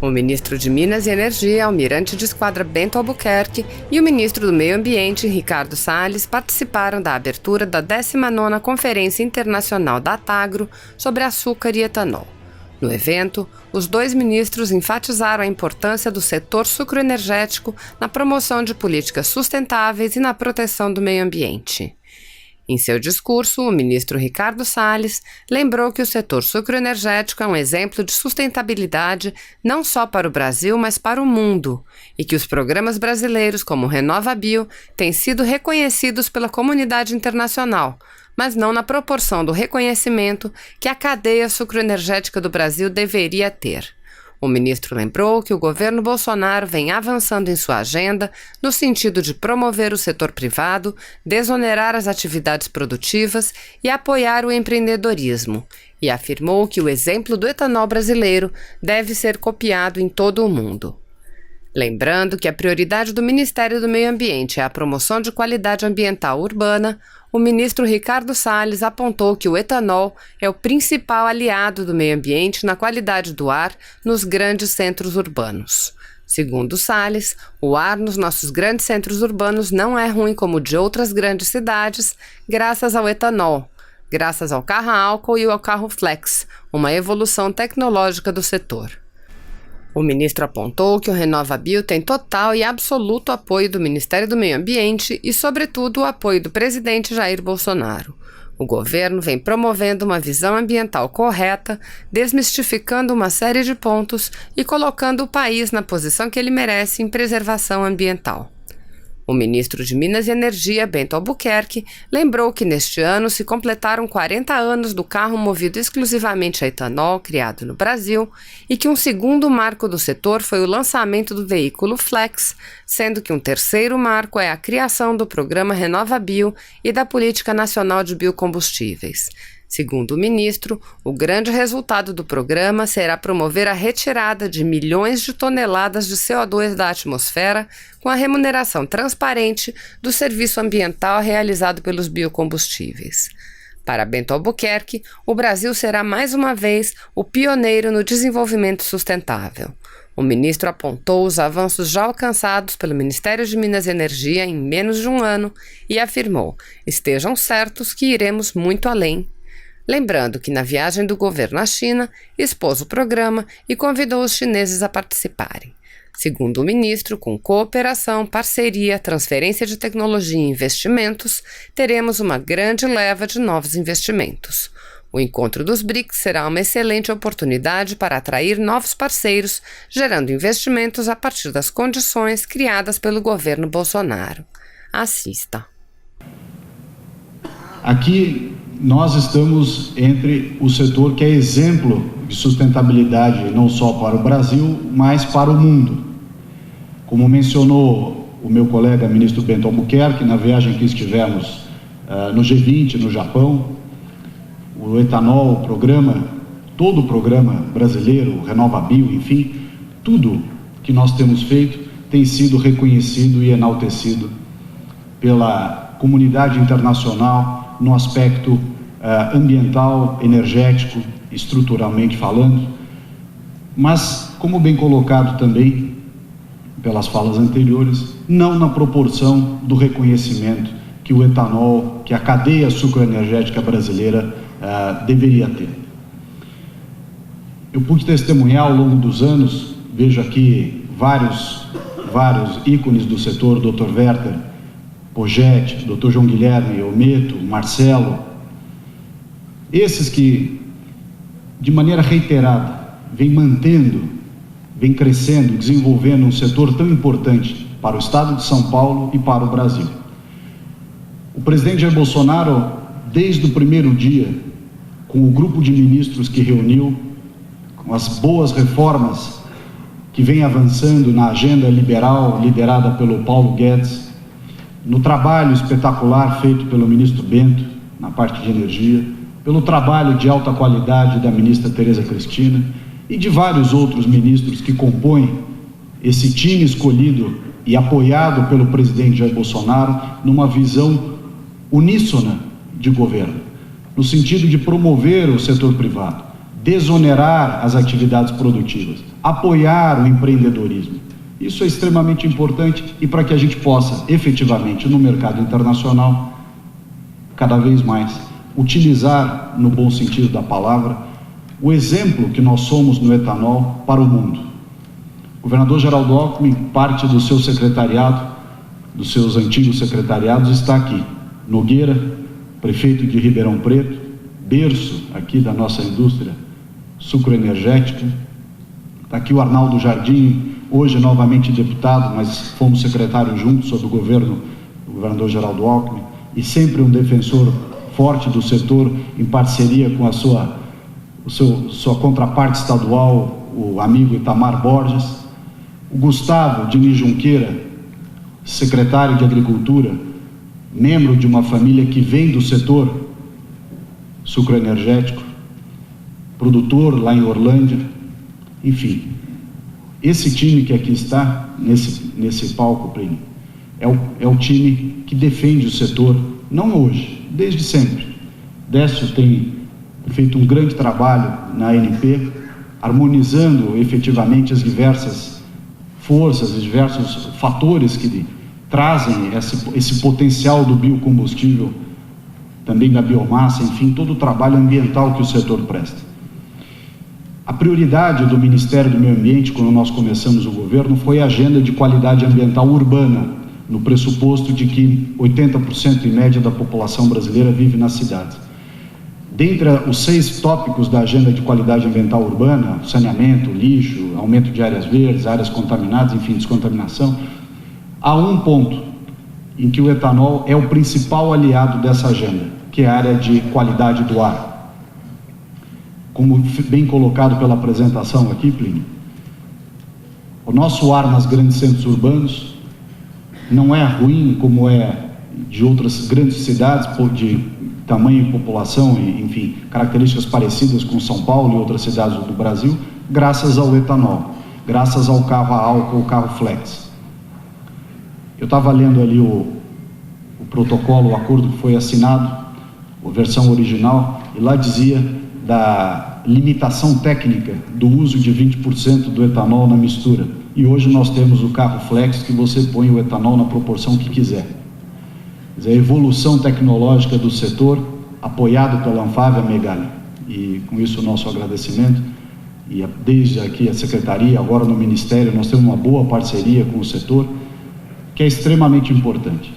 O ministro de Minas e Energia, almirante de esquadra Bento Albuquerque, e o ministro do Meio Ambiente, Ricardo Salles, participaram da abertura da 19ª Conferência Internacional da Atagro sobre açúcar e etanol. No evento, os dois ministros enfatizaram a importância do setor sucroenergético na promoção de políticas sustentáveis e na proteção do meio ambiente. Em seu discurso, o ministro Ricardo Salles lembrou que o setor sucroenergético é um exemplo de sustentabilidade não só para o Brasil, mas para o mundo, e que os programas brasileiros como o RenovaBio têm sido reconhecidos pela comunidade internacional, mas não na proporção do reconhecimento que a cadeia sucroenergética do Brasil deveria ter. O ministro lembrou que o governo Bolsonaro vem avançando em sua agenda no sentido de promover o setor privado, desonerar as atividades produtivas e apoiar o empreendedorismo, e afirmou que o exemplo do etanol brasileiro deve ser copiado em todo o mundo. Lembrando que a prioridade do Ministério do Meio Ambiente é a promoção de qualidade ambiental urbana, o ministro Ricardo Salles apontou que o etanol é o principal aliado do meio ambiente na qualidade do ar nos grandes centros urbanos. Segundo Salles, o ar nos nossos grandes centros urbanos não é ruim como o de outras grandes cidades, graças ao etanol, graças ao carro a álcool e ao carro flex, uma evolução tecnológica do setor. O ministro apontou que o RenovaBio tem total e absoluto apoio do Ministério do Meio Ambiente e, sobretudo, o apoio do presidente Jair Bolsonaro. O governo vem promovendo uma visão ambiental correta, desmistificando uma série de pontos e colocando o país na posição que ele merece em preservação ambiental. O ministro de Minas e Energia, Bento Albuquerque, lembrou que neste ano se completaram 40 anos do carro movido exclusivamente a etanol criado no Brasil e que um segundo marco do setor foi o lançamento do veículo Flex, sendo que um terceiro marco é a criação do programa RenovaBio e da Política Nacional de Biocombustíveis. Segundo o ministro, o grande resultado do programa será promover a retirada de milhões de toneladas de CO2 da atmosfera com a remuneração transparente do serviço ambiental realizado pelos biocombustíveis. Para Bento Albuquerque, o Brasil será mais uma vez o pioneiro no desenvolvimento sustentável. O ministro apontou os avanços já alcançados pelo Ministério de Minas e Energia em menos de um ano e afirmou: estejam certos que iremos muito além. Lembrando que na viagem do governo à China, expôs o programa e convidou os chineses a participarem. Segundo o ministro, com cooperação, parceria, transferência de tecnologia e investimentos, teremos uma grande leva de novos investimentos. O encontro dos BRICS será uma excelente oportunidade para atrair novos parceiros, gerando investimentos a partir das condições criadas pelo governo Bolsonaro. Assista. Aqui nós estamos entre o setor que é exemplo de sustentabilidade não só para o Brasil, mas para o mundo. Como mencionou o meu colega ministro Bento Albuquerque, na viagem que estivemos no G20, no Japão, o etanol, o programa, todo o programa brasileiro, o RenovaBio, enfim, tudo que nós temos feito tem sido reconhecido e enaltecido pela comunidade internacional no aspecto ambiental, energético, estruturalmente falando, mas, como bem colocado também pelas falas anteriores, não na proporção do reconhecimento que o etanol, que a cadeia sucroenergética brasileira deveria ter. Eu pude testemunhar ao longo dos anos, vejo aqui vários ícones do setor, Dr. Werther, Poggetti, Dr. João Guilherme, Ometo, Marcelo, esses que, de maneira reiterada, vêm mantendo, vêm crescendo, desenvolvendo um setor tão importante para o Estado de São Paulo e para o Brasil. O presidente Jair Bolsonaro, desde o primeiro dia, com o grupo de ministros que reuniu, com as boas reformas que vem avançando na agenda liberal liderada pelo Paulo Guedes, no trabalho espetacular feito pelo ministro Bento, na parte de energia, pelo trabalho de alta qualidade da ministra Tereza Cristina e de vários outros ministros que compõem esse time escolhido e apoiado pelo presidente Jair Bolsonaro numa visão uníssona de governo, no sentido de promover o setor privado, desonerar as atividades produtivas, apoiar o empreendedorismo. Isso é extremamente importante e para que a gente possa, efetivamente, no mercado internacional, cada vez mais, utilizar, no bom sentido da palavra, o exemplo que nós somos no etanol para o mundo. O governador Geraldo Alckmin, parte do seu secretariado, dos seus antigos secretariados, está aqui. Nogueira, prefeito de Ribeirão Preto, berço aqui da nossa indústria sucroenergética. Está aqui o Arnaldo Jardim, hoje novamente deputado, mas fomos secretários juntos sob o governo do governador Geraldo Alckmin, e sempre um defensor forte do setor, em parceria com a sua contraparte estadual, o amigo Itamar Borges. O Gustavo Diniz Junqueira, secretário de Agricultura, membro de uma família que vem do setor sucroenergético, produtor lá em Orlândia. Enfim, esse time que aqui está, nesse palco, Plínio, é o time que defende o setor, não hoje, desde sempre. Décio tem feito um grande trabalho na ANP, harmonizando efetivamente as diversas forças, os diversos fatores que trazem esse potencial do biocombustível, também da biomassa, enfim, todo o trabalho ambiental que o setor presta. A prioridade do Ministério do Meio Ambiente, quando nós começamos o governo, foi a agenda de qualidade ambiental urbana, no pressuposto de que 80% em média da população brasileira vive nas cidades. Dentre os 6 tópicos da agenda de qualidade ambiental urbana, saneamento, lixo, aumento de áreas verdes, áreas contaminadas, enfim, descontaminação, há um ponto em que o etanol é o principal aliado dessa agenda, que é a área de qualidade do ar. Como bem colocado pela apresentação aqui, Plínio, o nosso ar nas grandes centros urbanos não é ruim como é de outras grandes cidades, de tamanho e população, e, enfim, características parecidas com São Paulo e outras cidades do Brasil, graças ao etanol, graças ao carro a álcool, o carro flex. Eu estava lendo ali o protocolo, o acordo que foi assinado, a versão original, e lá dizia da limitação técnica do uso de 20% do etanol na mistura. E hoje nós temos o carro flex, que você põe o etanol na proporção que quiser. Quer dizer, a evolução tecnológica do setor, apoiado pela Anfávia Megali, e com isso o nosso agradecimento, e desde aqui a Secretaria, agora no Ministério, nós temos uma boa parceria com o setor, que é extremamente importante.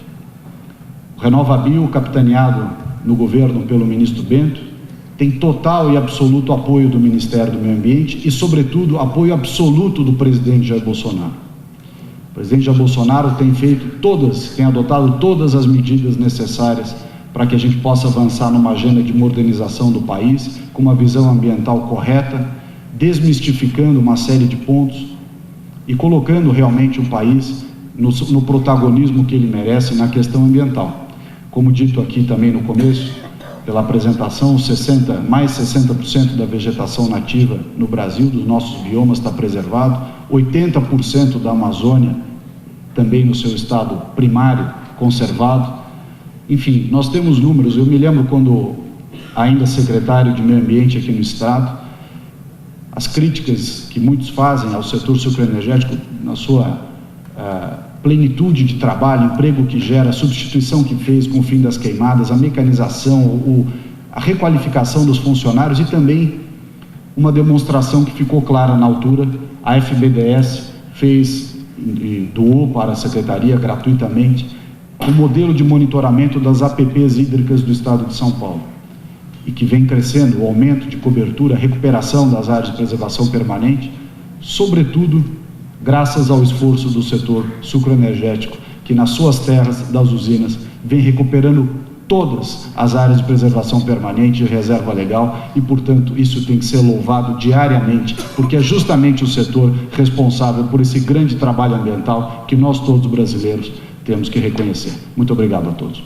O RenovaBio, capitaneado no governo pelo ministro Bento, tem total e absoluto apoio do Ministério do Meio Ambiente e, sobretudo, apoio absoluto do presidente Jair Bolsonaro. O presidente Jair Bolsonaro tem adotado todas as medidas necessárias para que a gente possa avançar numa agenda de modernização do país, com uma visão ambiental correta, desmistificando uma série de pontos e colocando realmente o país no protagonismo que ele merece na questão ambiental. Como dito aqui também no começo, pela apresentação, mais 60% da vegetação nativa no Brasil, dos nossos biomas, está preservado, 80% da Amazônia também no seu estado primário conservado. Enfim, nós temos números. Eu me lembro quando ainda secretário de Meio Ambiente aqui no estado, as críticas que muitos fazem ao setor sucroenergético na sua plenitude de trabalho, emprego que gera, a substituição que fez com o fim das queimadas, a mecanização, a requalificação dos funcionários e também uma demonstração que ficou clara na altura. A FBDS fez e doou para a Secretaria gratuitamente o modelo de monitoramento das APPs hídricas do estado de São Paulo, e que vem crescendo o aumento de cobertura, a recuperação das áreas de preservação permanente, sobretudo graças ao esforço do setor sucroenergético, que nas suas terras das usinas vem recuperando todas as áreas de preservação permanente e reserva legal, e portanto isso tem que ser louvado diariamente, porque é justamente o setor responsável por esse grande trabalho ambiental que nós todos brasileiros temos que reconhecer. Muito obrigado a todos.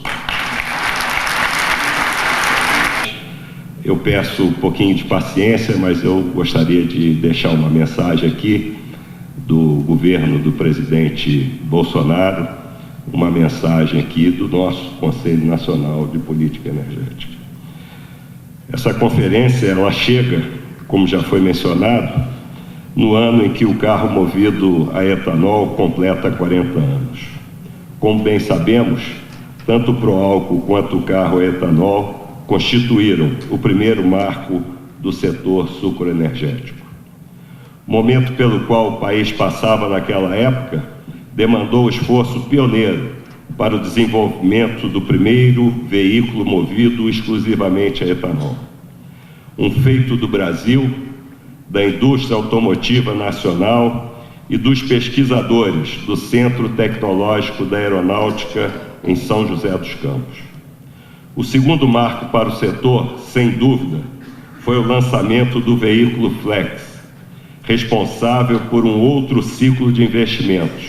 Eu peço um pouquinho de paciência, mas eu gostaria de deixar uma mensagem aqui do governo do presidente Bolsonaro, uma mensagem aqui do nosso Conselho Nacional de Política Energética. Essa conferência, ela chega, como já foi mencionado, no ano em que o carro movido a etanol completa 40 anos. Como bem sabemos, tanto o Proálcool quanto o carro a etanol constituíram o primeiro marco do setor sucroenergético. O momento pelo qual o país passava naquela época demandou esforço pioneiro para o desenvolvimento do primeiro veículo movido exclusivamente a etanol. Um feito do Brasil, da indústria automotiva nacional e dos pesquisadores do Centro Tecnológico da Aeronáutica em São José dos Campos. O segundo marco para o setor, sem dúvida, foi o lançamento do veículo Flex, responsável por um outro ciclo de investimentos,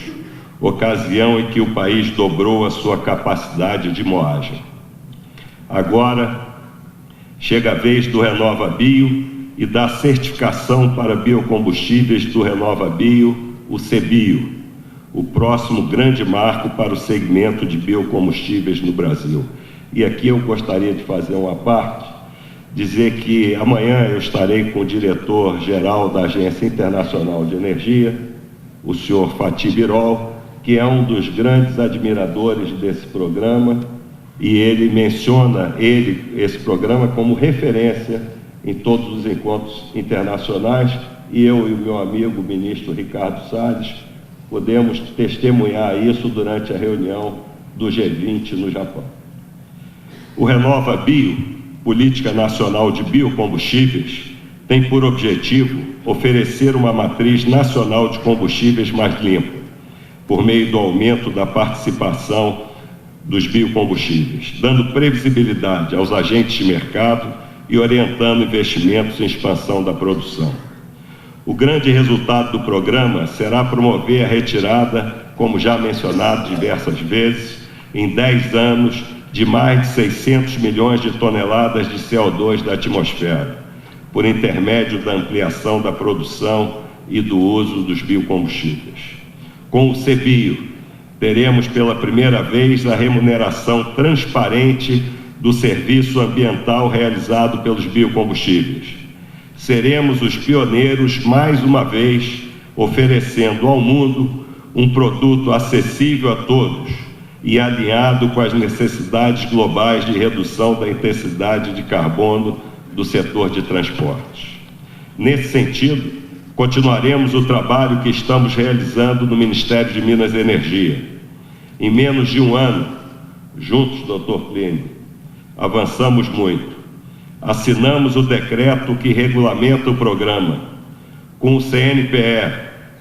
ocasião em que o país dobrou a sua capacidade de moagem. Agora, chega a vez do RenovaBio e da certificação para biocombustíveis do RenovaBio, o CBio, o próximo grande marco para o segmento de biocombustíveis no Brasil. E aqui eu gostaria de fazer uma parte, dizer que amanhã eu estarei com o diretor-geral da Agência Internacional de Energia, o senhor Fatih Birol, que é um dos grandes admiradores desse programa, e ele menciona esse programa como referência em todos os encontros internacionais, e eu e o meu amigo, o ministro Ricardo Salles, podemos testemunhar isso durante a reunião do G20 no Japão. O RenovaBio, Política Nacional de Biocombustíveis, tem por objetivo oferecer uma matriz nacional de combustíveis mais limpa, por meio do aumento da participação dos biocombustíveis, dando previsibilidade aos agentes de mercado e orientando investimentos em expansão da produção. O grande resultado do programa será promover a retirada, como já mencionado diversas vezes, em 10 anos, de mais de 600 milhões de toneladas de CO2 da atmosfera, por intermédio da ampliação da produção e do uso dos biocombustíveis. Com o CBio, teremos pela primeira vez a remuneração transparente do serviço ambiental realizado pelos biocombustíveis. Seremos os pioneiros, mais uma vez, oferecendo ao mundo um produto acessível a todos e alinhado com as necessidades globais de redução da intensidade de carbono do setor de transportes. Nesse sentido, continuaremos o trabalho que estamos realizando no Ministério de Minas e Energia. Em menos de um ano, juntos, Dr. Plínio, avançamos muito. Assinamos o decreto que regulamenta o programa. Com o CNPE,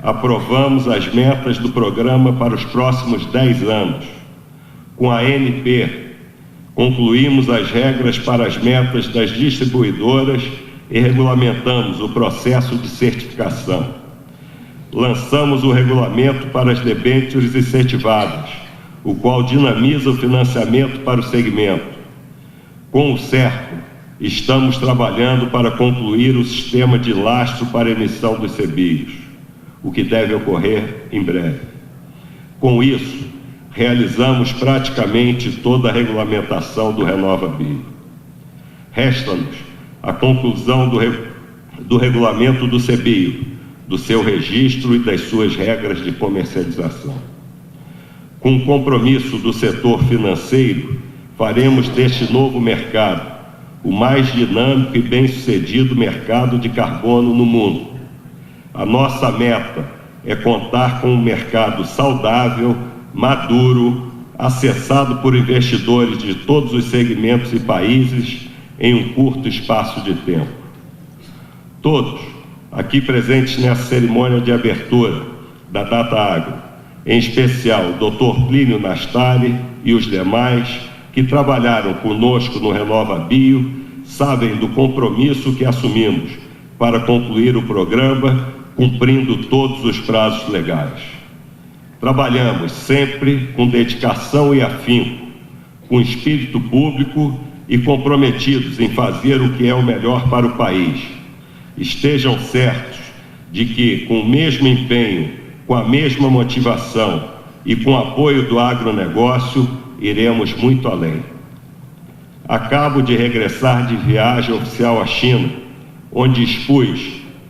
aprovamos as metas do programa para os próximos 10 anos. Com a ANP, concluímos as regras para as metas das distribuidoras e regulamentamos o processo de certificação. Lançamos o regulamento para as debêntures incentivadas, o qual dinamiza o financiamento para o segmento. Com o CERCO, estamos trabalhando para concluir o sistema de lastro para emissão dos CBios, o que deve ocorrer em breve. Com isso, realizamos praticamente toda a regulamentação do RenovaBio. Resta-nos a conclusão do regulamento do CBio, do seu registro e das suas regras de comercialização. Com o compromisso do setor financeiro, faremos deste novo mercado o mais dinâmico e bem-sucedido mercado de carbono no mundo. A nossa meta é contar com um mercado saudável, maduro, acessado por investidores de todos os segmentos e países em um curto espaço de tempo. Todos aqui presentes nessa cerimônia de abertura da DataAgro, em especial o Dr. Plínio Nastari e os demais que trabalharam conosco no RenovaBio, sabem do compromisso que assumimos para concluir o programa, cumprindo todos os prazos legais. Trabalhamos sempre com dedicação e afinco, com espírito público e comprometidos em fazer o que é o melhor para o país. Estejam certos de que, com o mesmo empenho, com a mesma motivação e com o apoio do agronegócio, iremos muito além. Acabo de regressar de viagem oficial à China, onde expus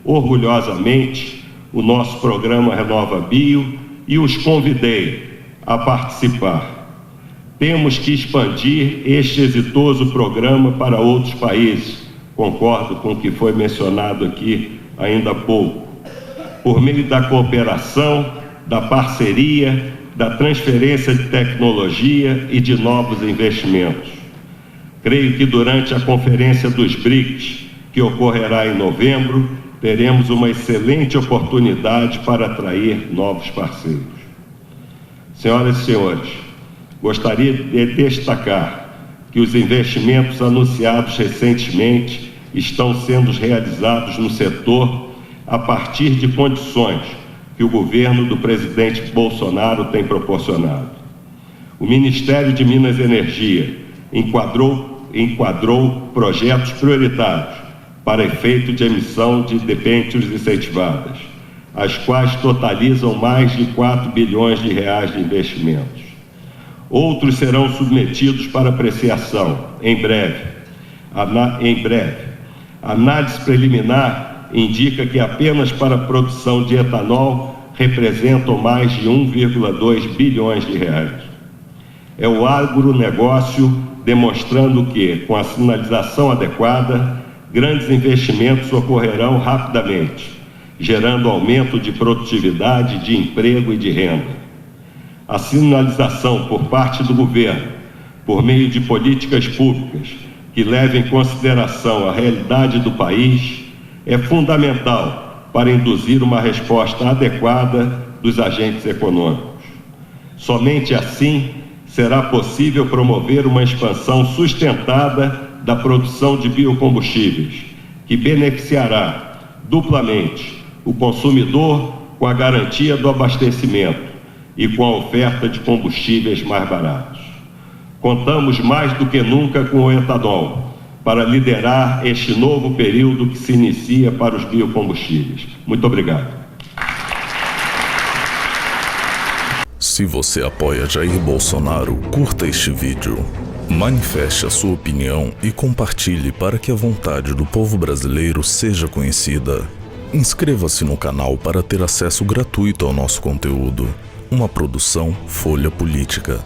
orgulhosamente o nosso programa Renova Bio e os convidei a participar. Temos que expandir este exitoso programa para outros países. Concordo com o que foi mencionado aqui ainda há pouco. Por meio da cooperação, da parceria, da transferência de tecnologia e de novos investimentos. Creio que durante a Conferência dos BRICS, que ocorrerá em novembro, teremos uma excelente oportunidade para atrair novos parceiros. Senhoras e senhores, gostaria de destacar que os investimentos anunciados recentemente estão sendo realizados no setor a partir de condições que o governo do presidente Bolsonaro tem proporcionado. O Ministério de Minas e Energia enquadrou projetos prioritários para efeito de emissão de debêntures incentivadas, as quais totalizam mais de 4 bilhões de reais de investimentos. Outros serão submetidos para apreciação em breve. A análise preliminar indica que apenas para a produção de etanol representam mais de 1,2 bilhões de reais. É o agronegócio demonstrando que, com a sinalização adequada, grandes investimentos ocorrerão rapidamente, gerando aumento de produtividade, de emprego e de renda. A sinalização por parte do governo, por meio de políticas públicas que levem em consideração a realidade do país, é fundamental para induzir uma resposta adequada dos agentes econômicos. Somente assim será possível promover uma expansão sustentada da produção de biocombustíveis, que beneficiará duplamente o consumidor com a garantia do abastecimento e com a oferta de combustíveis mais baratos. Contamos mais do que nunca com o etanol para liderar este novo período que se inicia para os biocombustíveis. Muito obrigado. Se você apoia Jair Bolsonaro, curta este vídeo, manifeste a sua opinião e compartilhe para que a vontade do povo brasileiro seja conhecida. Inscreva-se no canal para ter acesso gratuito ao nosso conteúdo. Uma produção Folha Política.